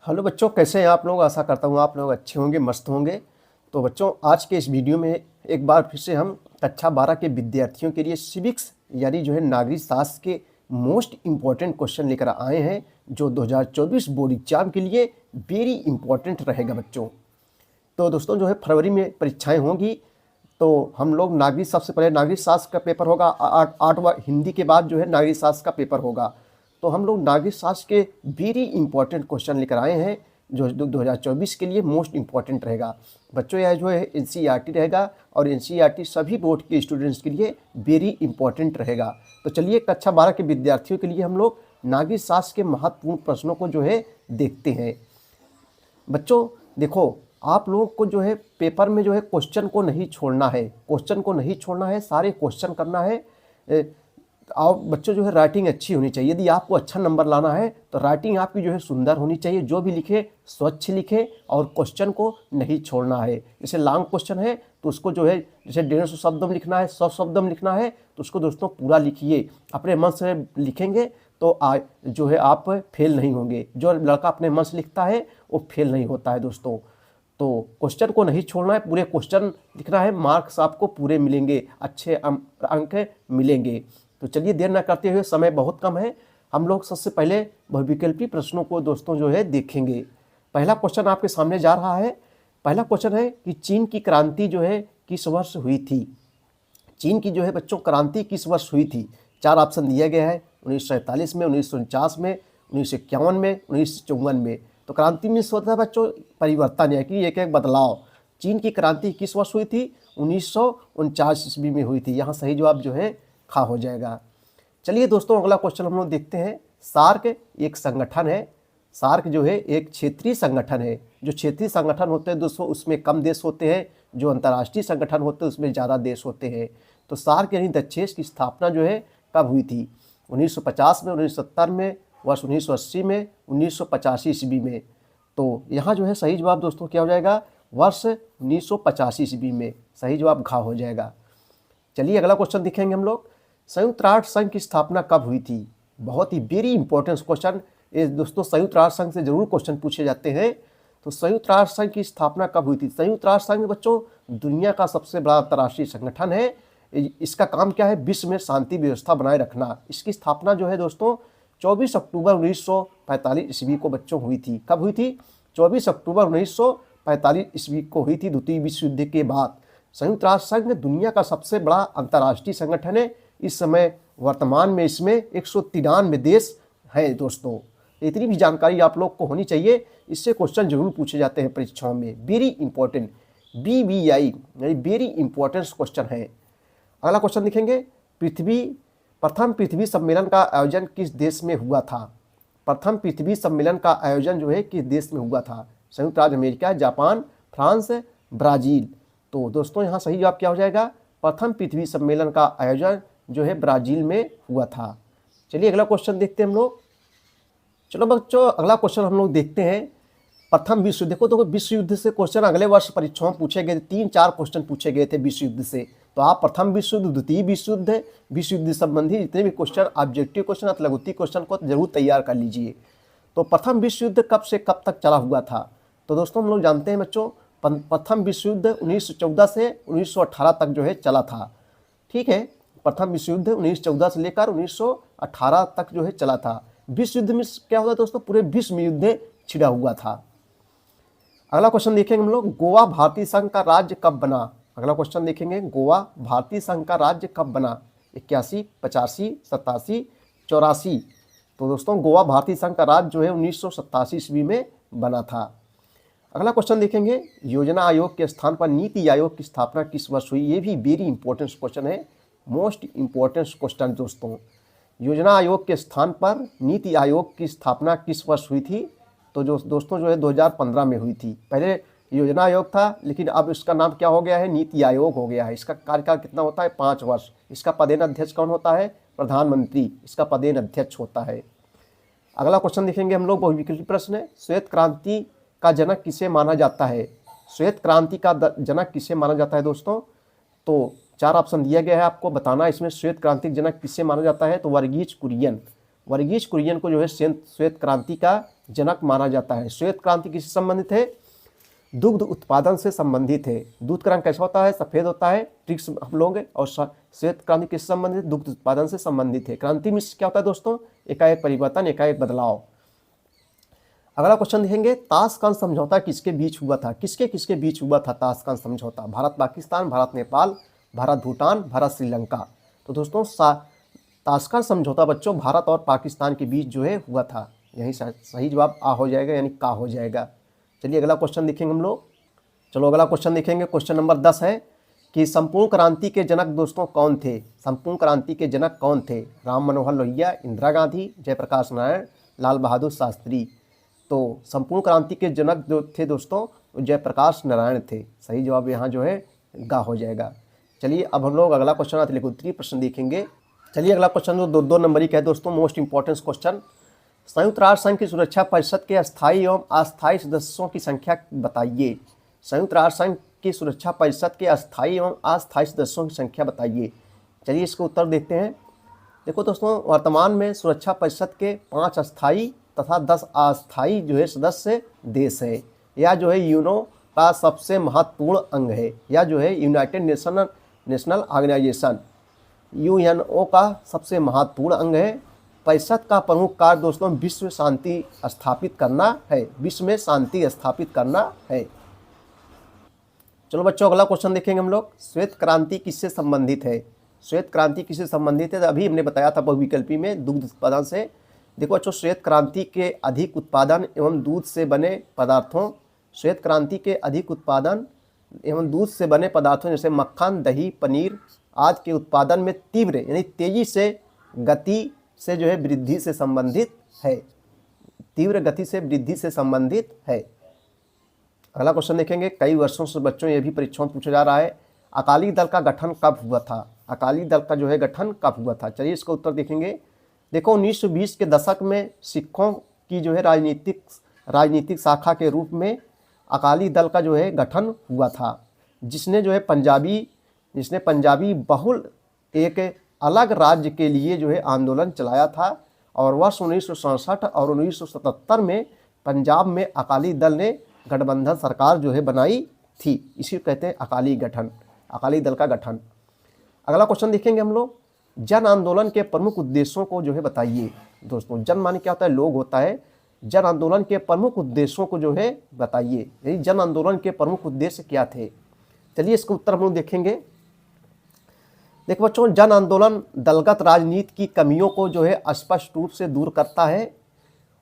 Hello बच्चों, कैसे हैं आप लोग। आशा करता हूँ आप लोग अच्छे होंगे, मस्त होंगे। तो बच्चों, आज के इस वीडियो में एक बार फिर से हम कक्षा 12 के विद्यार्थियों के लिए सिविक्स यानी नागरिक शास्त्र के मोस्ट इम्पॉर्टेंट क्वेश्चन लेकर आए हैं, जो 2024 बोर्ड एग्जाम के लिए वेरी इंपॉर्टेंट रहेगा बच्चों। तो दोस्तों फरवरी में परीक्षाएं होंगी, तो हम लोग नागरिक सबसे पहले नागरिक शास्त्र का पेपर होगा, 8वां हिंदी के बाद नागरिक शास्त्र का पेपर होगा। तो हम लोग नागरिक शास्त्र के वेरी इंपॉर्टेंट क्वेश्चन लेकर आए हैं, जो 2024 के लिए मोस्ट इम्पॉर्टेंट रहेगा बच्चों। यह NCERT रहेगा, और NCERT सभी बोर्ड के स्टूडेंट्स के लिए वेरी इंपॉर्टेंट रहेगा। तो चलिए कक्षा 12 के विद्यार्थियों के लिए हम लोग नागरिक शास्त्र के महत्वपूर्ण प्रश्नों को देखते हैं। बच्चों देखो, आप लोगों को पेपर में क्वेश्चन को नहीं छोड़ना है, सारे क्वेश्चन करना है। और बच्चों राइटिंग अच्छी होनी चाहिए। यदि आपको अच्छा नंबर लाना है तो राइटिंग आपकी सुंदर होनी चाहिए। जो भी लिखे स्वच्छ लिखे, और क्वेश्चन को नहीं छोड़ना है। जैसे लॉन्ग क्वेश्चन है तो उसको जैसे 150 शब्द में लिखना है, 100 शब्द में लिखना है, तो उसको दोस्तों पूरा लिखिए। अपने मन से लिखेंगे तो आप फेल नहीं होंगे। जो लड़का अपने मन से लिखता है वो फेल नहीं होता है दोस्तों। तो क्वेश्चन को नहीं छोड़ना है, पूरे क्वेश्चन लिखना है। मार्क्स आपको पूरे मिलेंगे, अच्छे अंक मिलेंगे। तो चलिए देर न करते हुए, समय बहुत कम है, हम लोग सबसे पहले बहुविकल्पी प्रश्नों को दोस्तों देखेंगे। पहला क्वेश्चन आपके सामने जा रहा है। पहला क्वेश्चन है कि चीन की क्रांति किस वर्ष हुई थी। चीन की बच्चों क्रांति किस वर्ष हुई थी। 4 ऑप्शन दिया गया है, 1947 में, 1949 में, 1951 में, 1954 में। तो क्रांति में होता है बच्चों परिवर्तन, है कि एक बदलाव। चीन की क्रांति किस वर्ष हुई थी, 1949 ईस्वी में हुई थी। यहाँ सही जवाब खा हो जाएगा। चलिए दोस्तों अगला क्वेश्चन हम लोग देखते हैं। सार्क एक संगठन है। सार्क एक क्षेत्रीय संगठन है। जो क्षेत्रीय संगठन होते हैं दोस्तों, उसमें कम देश होते हैं। जो अंतर्राष्ट्रीय संगठन होते हैं उसमें ज़्यादा देश होते हैं। तो सार्क यानी दक्षेश की स्थापना कब हुई थी, 1950 में, 1970 में, वर्ष 1980 में, 1985 ईस्वी में। तो यहाँ सही जवाब दोस्तों क्या हो जाएगा, वर्ष 1985 ईस्वी में। सही जवाब घा हो जाएगा। चलिए अगला क्वेश्चन देखेंगे हम लोग। संयुक्त राष्ट्र संघ की स्थापना कब हुई थी। बहुत ही वेरी इंपॉर्टेंट क्वेश्चन ये दोस्तों, संयुक्त राष्ट्र संघ से जरूर क्वेश्चन पूछे जाते हैं। तो संयुक्त राष्ट्र संघ की स्थापना कब हुई थी। संयुक्त राष्ट्र संघ बच्चों दुनिया का सबसे बड़ा अंतर्राष्ट्रीय संगठन है। इसका काम क्या है, विश्व में शांति व्यवस्था बनाए रखना। इसकी स्थापना दोस्तों 24 अक्टूबर 1945 ईस्वी को बच्चों हुई थी। कब हुई थी, 24 अक्टूबर 1945 ईस्वी को हुई थी, द्वितीय विश्व युद्ध के बाद। संयुक्त राष्ट्र संघ दुनिया का सबसे बड़ा अंतर्राष्ट्रीय संगठन है। इस समय वर्तमान में इसमें 193 देश हैं दोस्तों। इतनी भी जानकारी आप लोग को होनी चाहिए, इससे क्वेश्चन जरूर पूछे जाते हैं परीक्षाओं में। वेरी इंपॉर्टेंट, BBI यानी वेरी इंपॉर्टेंट क्वेश्चन है। अगला क्वेश्चन देखेंगे। प्रथम पृथ्वी सम्मेलन का आयोजन किस देश में हुआ था। प्रथम पृथ्वी सम्मेलन का आयोजन किस देश में हुआ था। संयुक्त राज्य अमेरिका, जापान, फ्रांस, ब्राज़ील। तो दोस्तों यहाँ सही जवाब क्या हो जाएगा, प्रथम पृथ्वी सम्मेलन का आयोजन ब्राज़ील में हुआ था। चलिए अगला क्वेश्चन देखते हैं हम लोग। चलो बच्चों अगला क्वेश्चन हम लोग देखते हैं। प्रथम विश्व युद्ध, देखो तो विश्व युद्ध से क्वेश्चन अगले वर्ष परीक्षाओं में पूछे गए थे। 3-4 क्वेश्चन पूछे गए थे विश्व युद्ध से। तो आप प्रथम विश्व युद्ध, द्वितीय विश्व युद्ध संबंधी जितने भी क्वेश्चन, ऑब्जेक्टिव क्वेश्चन अथवा लघुत्तम क्वेश्चन को जरूर तैयार कर लीजिए। तो प्रथम विश्व युद्ध कब से कब तक चला हुआ था। तो दोस्तों हम लोग जानते हैं बच्चों, प्रथम विश्व युद्ध 1914 से 1918 तक चला था। ठीक है, प्रथम विश्व युद्ध 1914 से लेकर 1918 तक चला था। विश्व युद्ध में क्या हुआ दोस्तों, पूरे विश्व में युद्ध छिड़ा हुआ था। अगला क्वेश्चन देखेंगे हम लोग। गोवा भारतीय संघ का राज्य कब बना। अगला क्वेश्चन देखेंगे, गोवा भारतीय संघ का राज्य कब बना। 81, 85, 87, 84। तो दोस्तों गोवा भारतीय संघ का राज्य 1987 ईस्वी में बना था। अगला क्वेश्चन देखेंगे। योजना आयोग के स्थान पर नीति आयोग की स्थापना किस वर्ष हुई। ये भी वेरी इंपॉर्टेंट क्वेश्चन है, मोस्ट इंपॉर्टेंट क्वेश्चन दोस्तों। योजना आयोग के स्थान पर नीति आयोग की स्थापना किस वर्ष हुई थी। तो दोस्तों 2015 में हुई थी। पहले योजना आयोग था, लेकिन अब इसका नाम क्या हो गया है, नीति आयोग हो गया है। इसका कार्यकाल कितना होता है, 5 वर्ष। इसका पदेन अध्यक्ष कौन होता है, प्रधानमंत्री इसका पदेन अध्यक्ष होता है। अगला क्वेश्चन देखेंगे हम लोग, बहुविकल्पी प्रश्न है। श्वेत क्रांति का जनक किसे माना जाता है। श्वेत क्रांति का जनक किसे माना जाता है दोस्तों। तो 4 ऑप्शन दिया गया है, आपको बताना इसमें श्वेत क्रांति का जनक किसे माना जाता है। तो वर्गीज कुरियन को श्वेत क्रांति का जनक माना जाता है। श्वेत क्रांति किससे संबंधित है? दुग्ध उत्पादन से संबंधित है। दूध का रंग कैसा होता है? सफ़ेद होता है, ट्रिक्स हम लोग। और श्वेत क्रांति किससे संबंधित? दुग्ध उत्पादन से संबंधित है। क्रांति में क्या होता है दोस्तों? एकाएक परिवर्तन, एकाएक बदलाव। अगला क्वेश्चन देखेंगे, ताशकंद समझौता किसके बीच हुआ था? किसके किसके बीच हुआ था ताशकंद समझौता? भारत पाकिस्तान, भारत नेपाल, भारत भूटान, भारत श्रीलंका। तो दोस्तों ताशकंद समझौता बच्चों भारत और पाकिस्तान के बीच जो है हुआ था। यही सही जवाब आ हो जाएगा, यानी का हो जाएगा। चलिए अगला क्वेश्चन देखेंगे हम लोग। चलो अगला क्वेश्चन देखेंगे। क्वेश्चन नंबर 10 है कि संपूर्ण क्रांति के जनक दोस्तों कौन थे? संपूर्ण क्रांति के जनक कौन थे? राम मनोहर लोहिया, इंदिरा गांधी, जयप्रकाश नारायण, लाल बहादुर शास्त्री। तो संपूर्ण क्रांति के जनक जो थे दोस्तों जयप्रकाश नारायण थे। सही जवाब यहाँ जो है गा हो जाएगा। चलिए अब हम लोग अगला क्वेश्चन अतिरिक्त उत्तरीय प्रश्न देखेंगे। चलिए अगला क्वेश्चन जो दो नंबर का है दोस्तों, मोस्ट इंपॉर्टेंट क्वेश्चन। संयुक्त राष्ट्र संघ की सुरक्षा परिषद के अस्थायी एवं अस्थायी सदस्यों की संख्या बताइए। संयुक्त राष्ट्र संघ की सुरक्षा परिषद के अस्थायी एवं अस्थायी सदस्यों की संख्या बताइए। चलिए इसका उत्तर देखते हैं। देखो दोस्तों, वर्तमान में सुरक्षा परिषद के 5 अस्थायी तथा 10 अस्थायी जो है सदस्य देश है। यह जो है यूएनओ का सबसे महत्वपूर्ण अंग है। यह जो है यूनाइटेड नेशनल ऑर्गेनाइजेशन यूएनओ का सबसे महत्वपूर्ण अंग है। परिषद का प्रमुख कार्य दोस्तों विश्व शांति स्थापित करना है। विश्व में शांति स्थापित करना है। चलो बच्चों अगला क्वेश्चन देखेंगे हम लोग। श्वेत क्रांति किससे संबंधित है? श्वेत क्रांति किससे संबंधित है? अभी हमने बताया था बहुविकल्पी में दुग्ध उत्पादन से। देखो बच्चों, श्वेत क्रांति के अधिक उत्पादन एवं दूध से बने पदार्थों, श्वेत क्रांति के अधिक उत्पादन एवं दूध से बने पदार्थों जैसे मक्खन, दही, पनीर आदि के उत्पादन में तीव्र यानी तेजी से गति से जो है वृद्धि से संबंधित है। तीव्र गति से वृद्धि से संबंधित है। अगला क्वेश्चन देखेंगे। कई वर्षों से बच्चों ये भी परीक्षाओं में पूछा जा रहा है, अकाली दल का गठन कब हुआ था? अकाली दल का जो है गठन कब हुआ था? चलिए इसका उत्तर देखेंगे। देखो 1920 के दशक में सिखों की जो है राजनीतिक शाखा के रूप में अकाली दल का जो है गठन हुआ था, जिसने पंजाबी बहुल एक अलग राज्य के लिए जो है आंदोलन चलाया था। और वर्ष 1967 और 1977 में पंजाब में अकाली दल ने गठबंधन सरकार जो है बनाई थी। इसी को कहते हैं अकाली दल का गठन। अगला क्वेश्चन देखेंगे हम लोग। जन आंदोलन के प्रमुख उद्देश्यों को जो है बताइए। दोस्तों जन माने क्या होता है? लोग होता है। जन आंदोलन के प्रमुख उद्देश्यों को जो है बताइए। यही जन आंदोलन के प्रमुख उद्देश्य क्या थे? चलिए इसका उत्तर हम लोग देखेंगे। देखो बच्चों, जन आंदोलन दलगत राजनीति की कमियों को जो है स्पष्ट रूप से दूर करता है।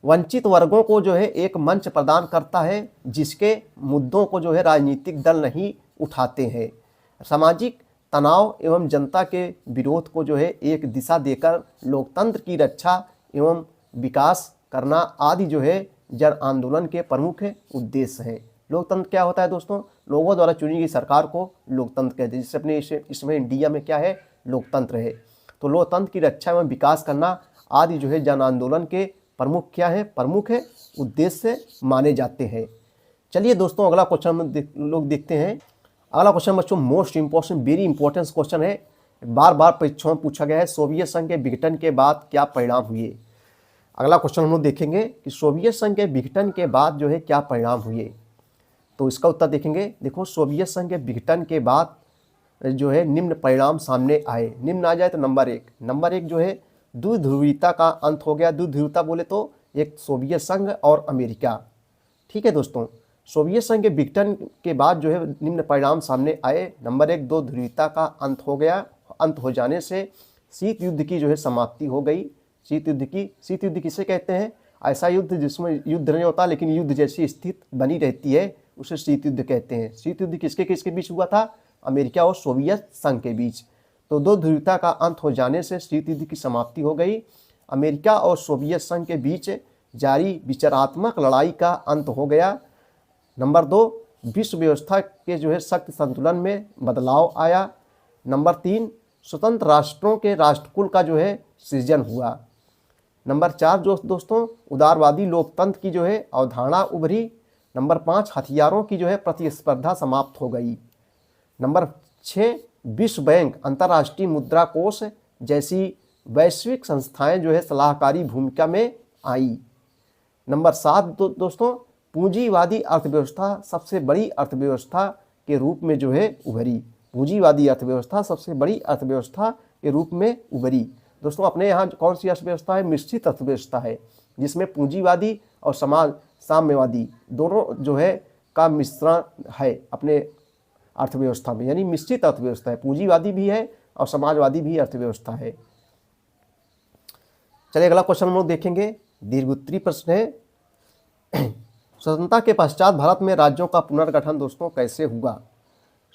वंचित वर्गों को जो है एक मंच प्रदान करता है जिसके मुद्दों को जो है राजनीतिक दल नहीं उठाते हैं। सामाजिक तनाव एवं जनता के विरोध को जो है एक दिशा देकर लोकतंत्र की रक्षा एवं विकास करना आदि जो है जन आंदोलन के प्रमुख उद्देश्य है। लोकतंत्र क्या होता है दोस्तों? लोगों द्वारा चुनी गई सरकार को लोकतंत्र कहते हैं। जिससे अपने इसमें इंडिया में क्या है? लोकतंत्र है। तो लोकतंत्र की रक्षा एवं विकास करना आदि जो है जन आंदोलन के प्रमुख क्या है? प्रमुख उद्देश्य माने जाते हैं। चलिए दोस्तों अगला क्वेश्चन हम लोग देखते हैं। अगला क्वेश्चन बच्चों most important very important question है। बार बार परीक्षाओं में पूछा गया है। सोवियत संघ के विघटन के बाद क्या परिणाम हुए? अगला क्वेश्चन हम लोग देखेंगे कि सोवियत संघ के विघटन के बाद जो है क्या परिणाम हुए। तो इसका उत्तर देखेंगे। देखो सोवियत संघ के विघटन के बाद जो है निम्न परिणाम सामने आए। निम्न आ जाए तो नंबर एक जो है द्वि ध्रुवीयता का अंत हो गया। द्वि ध्रुवीयता बोले तो एक सोवियत संघ और अमेरिका। ठीक है दोस्तों, सोवियत संघ के विघटन के बाद जो है निम्न परिणाम सामने आए। नंबर एक, दो ध्रुवीयता का अंत हो गया। अंत हो जाने से शीत युद्ध की जो है समाप्ति हो गई। शीत युद्ध किसे कहते हैं? ऐसा युद्ध जिसमें युद्ध नहीं होता लेकिन युद्ध जैसी स्थिति बनी रहती है, उसे शीत युद्ध कहते हैं। शीत युद्ध किसके किसके बीच हुआ था? अमेरिका और सोवियत संघ के बीच। तो दो ध्रुवीयता का अंत हो जाने से शीत युद्ध की समाप्ति हो गई। अमेरिका और सोवियत संघ के बीच जारी विचारात्मक लड़ाई का अंत हो गया। नंबर दो, विश्व व्यवस्था के जो है शक्ति संतुलन में बदलाव आया। नंबर तीन, स्वतंत्र राष्ट्रों के राष्ट्रकुल का जो है सृजन हुआ। नंबर चार दोस्तों, उदारवादी लोकतंत्र की जो है अवधारणा उभरी। नंबर पाँच, हथियारों की जो है प्रतिस्पर्धा समाप्त हो गई। नंबर छः, विश्व बैंक, अंतर्राष्ट्रीय मुद्रा कोष जैसी वैश्विक संस्थाएं जो है सलाहकारी भूमिका में आई। नंबर 7 दोस्तों, पूंजीवादी अर्थव्यवस्था सबसे बड़ी अर्थव्यवस्था के रूप में जो है उभरी। पूंजीवादी अर्थव्यवस्था सबसे बड़ी अर्थव्यवस्था के रूप में उभरी। दोस्तों अपने यहाँ कौन सी अर्थव्यवस्था है? मिश्रित अर्थव्यवस्था है, जिसमें पूंजीवादी और साम्यवादी दोनों जो है का मिश्रण है अपने अर्थव्यवस्था में, यानी मिश्रित अर्थव्यवस्था है, पूंजीवादी भी है और समाजवादी भी अर्थव्यवस्था है। चलिए अगला क्वेश्चन हम लोग देखेंगे, दीर्घोत्तरीय प्रश्न है। स्वतंत्रता के पश्चात भारत में राज्यों का पुनर्गठन दोस्तों कैसे हुआ?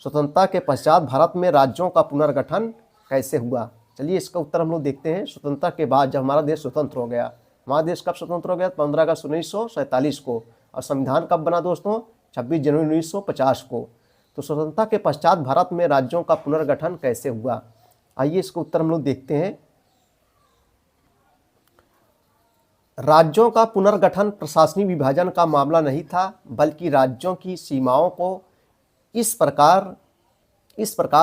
स्वतंत्रता के पश्चात भारत में राज्यों का पुनर्गठन कैसे हुआ? चलिए इसका उत्तर हम लोग देखते हैं। स्वतंत्रता के बाद जब हमारा देश स्वतंत्र हो गया, हमारा देश कब स्वतंत्र हो गया? 15 अगस्त 1947 को। और संविधान कब बना दोस्तों? 26 जनवरी 1950 को। तो स्वतंत्रता के पश्चात भारत में राज्यों का पुनर्गठन कैसे हुआ? आइए इसका उत्तर हम लोग देखते हैं। राज्यों का पुनर्गठन प्रशासनिक विभाजन का मामला नहीं था, बल्कि राज्यों की सीमाओं को इस प्रकार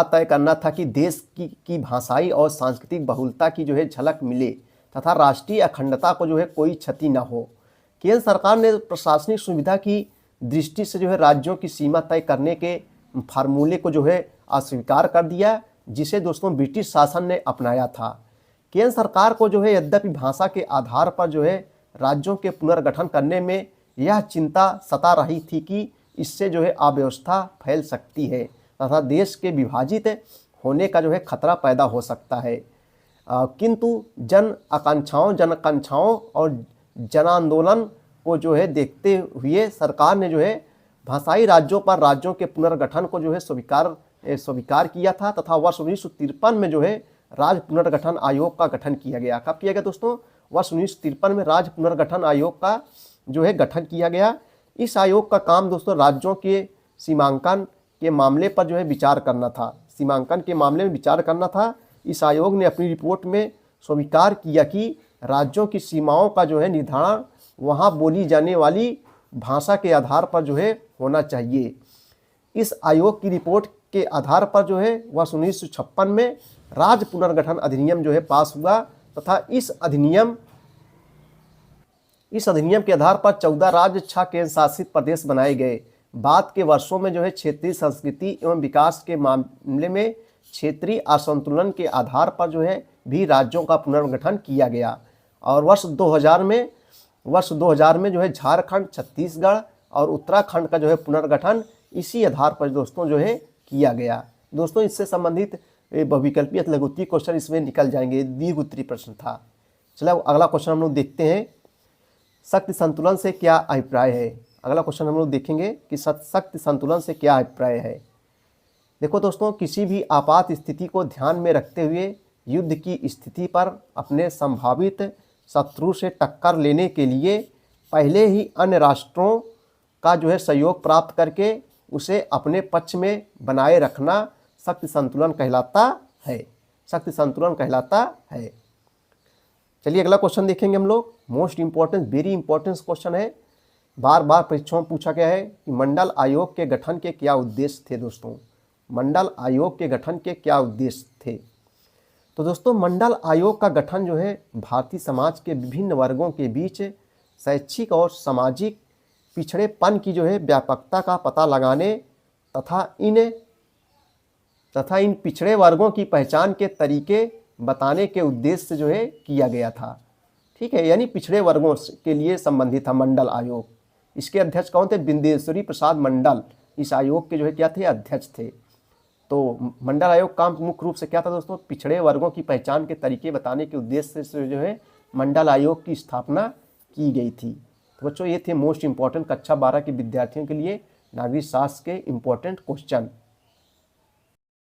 तय करना था कि देश की भाषाई और सांस्कृतिक बहुलता की जो है झलक मिले तथा राष्ट्रीय अखंडता को जो है कोई क्षति न हो। केंद्र सरकार ने प्रशासनिक सुविधा की दृष्टि से जो है राज्यों की सीमा तय करने के फार्मूले को जो है अस्वीकार कर दिया, जिसे दोस्तों ब्रिटिश शासन ने अपनाया था। केंद्र सरकार को जो है यद्यपि भाषा के आधार पर जो है राज्यों के पुनर्गठन करने में यह चिंता सता रही थी कि इससे जो है अव्यवस्था फैल सकती है तथा देश के विभाजित होने का जो है खतरा पैदा हो सकता है। किंतु जन आकांक्षाओं और जन आंदोलन को जो है देखते हुए सरकार ने जो है भाषाई राज्यों पर राज्यों के पुनर्गठन को जो है स्वीकार किया था तथा वर्ष 1953 में जो है राज्य पुनर्गठन आयोग का गठन किया गया। कब किया गया दोस्तों? वर्ष 1953 में राज्य पुनर्गठन आयोग का जो है गठन किया गया। इस आयोग का काम दोस्तों राज्यों के सीमांकन के मामले पर जो है विचार करना था, सीमांकन के मामले में विचार करना था। इस आयोग ने अपनी रिपोर्ट में स्वीकार किया कि राज्यों की सीमाओं का जो है निर्धारण वहाँ बोली जाने वाली भाषा के आधार पर जो है होना चाहिए। इस आयोग की रिपोर्ट के आधार पर जो है वर्ष 1956 में राज्य पुनर्गठन अधिनियम जो है पास हुआ तथा इस अधिनियम के आधार पर 14 राज्य 6 केंद्र शासित प्रदेश बनाए गए। बाद के वर्षों में जो है क्षेत्रीय संस्कृति एवं विकास के मामले में क्षेत्रीय असंतुलन के आधार पर जो है भी राज्यों का पुनर्गठन किया गया। और वर्ष 2000 में जो है झारखंड, छत्तीसगढ़ और उत्तराखंड का जो है पुनर्गठन इसी आधार पर दोस्तों जो है किया गया। दोस्तों इससे संबंधित बहुविकल्पीय लघुत्तरीय क्वेश्चन इसमें निकल जाएंगे, दीर्घोत्तरीय प्रश्न था। चलो अगला क्वेश्चन हम लोग देखते हैं, शक्ति संतुलन से क्या अभिप्राय है? अगला क्वेश्चन हम लोग देखेंगे कि शक्ति संतुलन से क्या अभिप्राय है। देखो दोस्तों, किसी भी आपात स्थिति को ध्यान में रखते हुए युद्ध की स्थिति पर अपने संभावित शत्रु से टक्कर लेने के लिए पहले ही अन्य राष्ट्रों का जो है सहयोग प्राप्त करके उसे अपने पक्ष में बनाए रखना शक्ति संतुलन कहलाता है। शक्ति संतुलन कहलाता है। चलिए अगला क्वेश्चन देखेंगे हम लोग, most important, very important question है, बार बार परीक्षाओं में पूछा गया है कि मंडल आयोग के गठन के क्या उद्देश्य थे। दोस्तों मंडल आयोग के गठन के क्या उद्देश्य थे? तो दोस्तों मंडल आयोग का गठन जो है भारतीय समाज के विभिन्न वर्गों के बीच शैक्षिक और सामाजिक पिछड़ेपन की जो है व्यापकता का पता लगाने तथा इन पिछड़े वर्गों की पहचान के तरीके बताने के उद्देश्य से जो है किया गया था। ठीक है, यानी पिछड़े वर्गों के लिए संबंधित था मंडल आयोग। इसके अध्यक्ष कौन थे? बिंदेश्वरी प्रसाद मंडल इस आयोग के जो है क्या थे? अध्यक्ष थे। तो मंडल आयोग का मुख्य रूप से क्या था दोस्तों? पिछड़े वर्गों की पहचान के तरीके बताने के उद्देश्य से जो है मंडल आयोग की स्थापना की गई थी। तो बच्चों ये थे मोस्ट इंपॉर्टेंट कक्षा 12 के विद्यार्थियों के लिए नागरिक शास्त्र के इम्पोर्टेंट क्वेश्चन।